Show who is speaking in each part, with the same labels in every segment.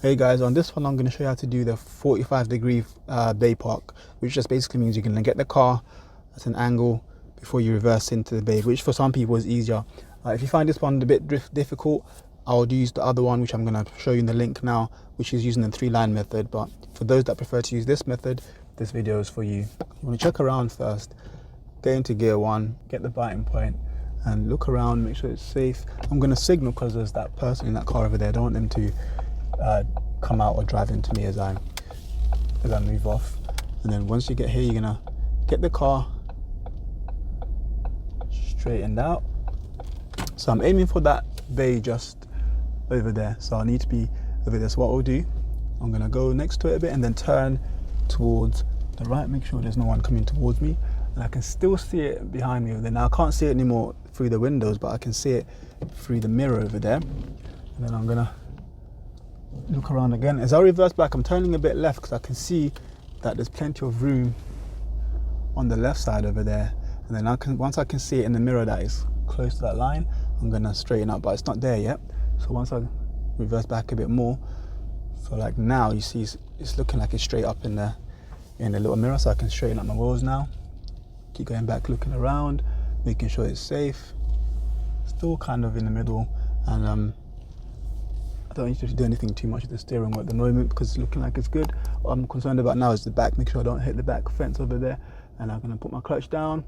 Speaker 1: Hey guys, on this one I'm going to show you how to do the 45-degree bay park, which just basically means you're going to get the car at an angle before you reverse into the bay, which for some people is easier. If you find this one a bit difficult, I'll use the other one, which I'm going to show you in the link now, which is using the 3-line method. But for those that prefer to use this method, this video is for you. You want to check around first, get into gear 1, get the biting point, and look around, make sure it's safe. I'm going to signal because there's that person in that car over there. I don't want them to come out or drive into me as I move off. And then once you get here, you're gonna get the car straightened out. So I'm aiming for that bay just over there, so I need to be over there. So what I'll do, I'm gonna go next to it a bit and then turn towards the right, make sure there's no one coming towards me, and I can still see it behind me over there. Now I can't see it anymore through the windows, but I can see it through the mirror over there. And then I'm gonna look around again. As I reverse back, I'm turning a bit left because I can see that there's plenty of room on the left side over there. And then once I can see it in the mirror that is close to that line, I'm gonna straighten up, but it's not there yet. So once I reverse back a bit more, so like now you see it's looking like it's straight up in the little mirror, so I can straighten up my wheels now. Keep going back, looking around, making sure it's safe. Still kind of in the middle, and I don't need to do anything too much with the steering wheel at the moment because it's looking like it's good. What I'm concerned about now is the back, make sure I don't hit the back fence over there. And I'm going to put my clutch down,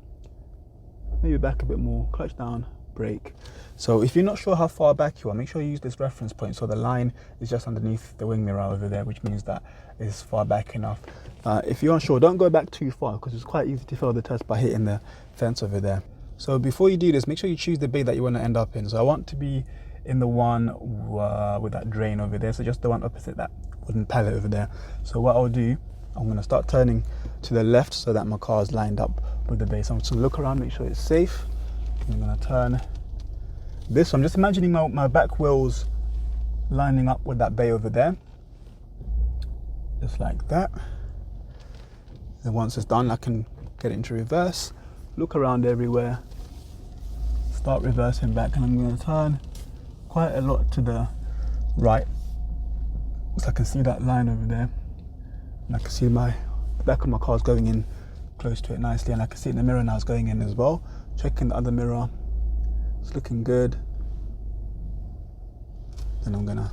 Speaker 1: maybe back a bit more, clutch down, brake. So if you're not sure how far back you are, make sure you use this reference point. So the line is just underneath the wing mirror over there, which means that it's far back enough. If you're unsure, don't go back too far because it's quite easy to fail the test by hitting the fence over there. So before you do this, make sure you choose the bay that you want to end up in. So I want to be in the one with that drain over there, so just the one opposite that wooden pallet over there. So what I'll do, I'm going to start turning to the left so that my car is lined up with the bay. So I'm just going to look around, make sure it's safe. I'm going to turn this. I'm just imagining my back wheels lining up with that bay over there, just like that. And once it's done, I can get into reverse, look around everywhere, start reversing back, and I'm going to turn quite a lot to the right, so I can see that line over there, and I can see the back of my car is going in close to it nicely, and I can see it in the mirror now it's going in as well. Checking the other mirror, it's looking good. Then I'm gonna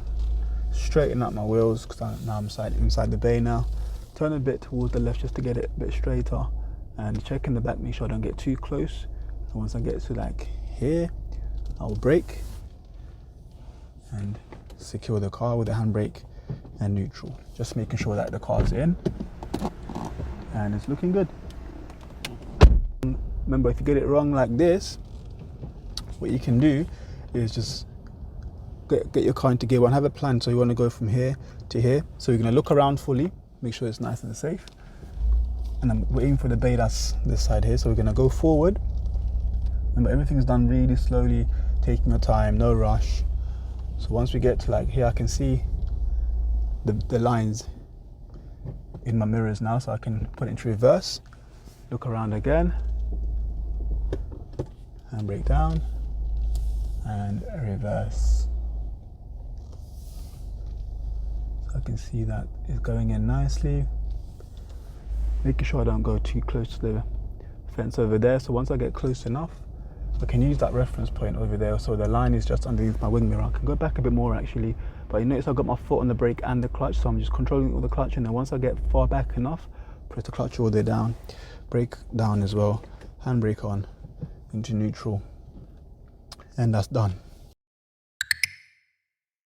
Speaker 1: straighten up my wheels because now I'm inside the bay now. Turn a bit towards the left just to get it a bit straighter, and checking the back, make sure I don't get too close. And once I get to like here, I'll brake and secure the car with the handbrake and neutral, just making sure that the car's in and it's looking good. Remember, if you get it wrong like this, what you can do is just get your car into gear 1, have a plan. So you want to go from here to here, so you're going to look around fully, make sure it's nice and safe, and then we're aiming for the bay that's this side here. So we're going to go forward. Remember, everything's done really slowly, taking your time, no rush. So once we get to like here, I can see the lines in my mirrors now, so I can put it into reverse, look around again, and brake down, and reverse. So I can see that it's going in nicely, making sure I don't go too close to the fence over there. So once I get close enough, I can use that reference point over there, so the line is just underneath my wing mirror. I can go back a bit more actually, but you notice I've got my foot on the brake and the clutch, so I'm just controlling all the clutch, and then once I get far back enough, press the clutch all the way down, brake down as well, handbrake on, into neutral, and that's done.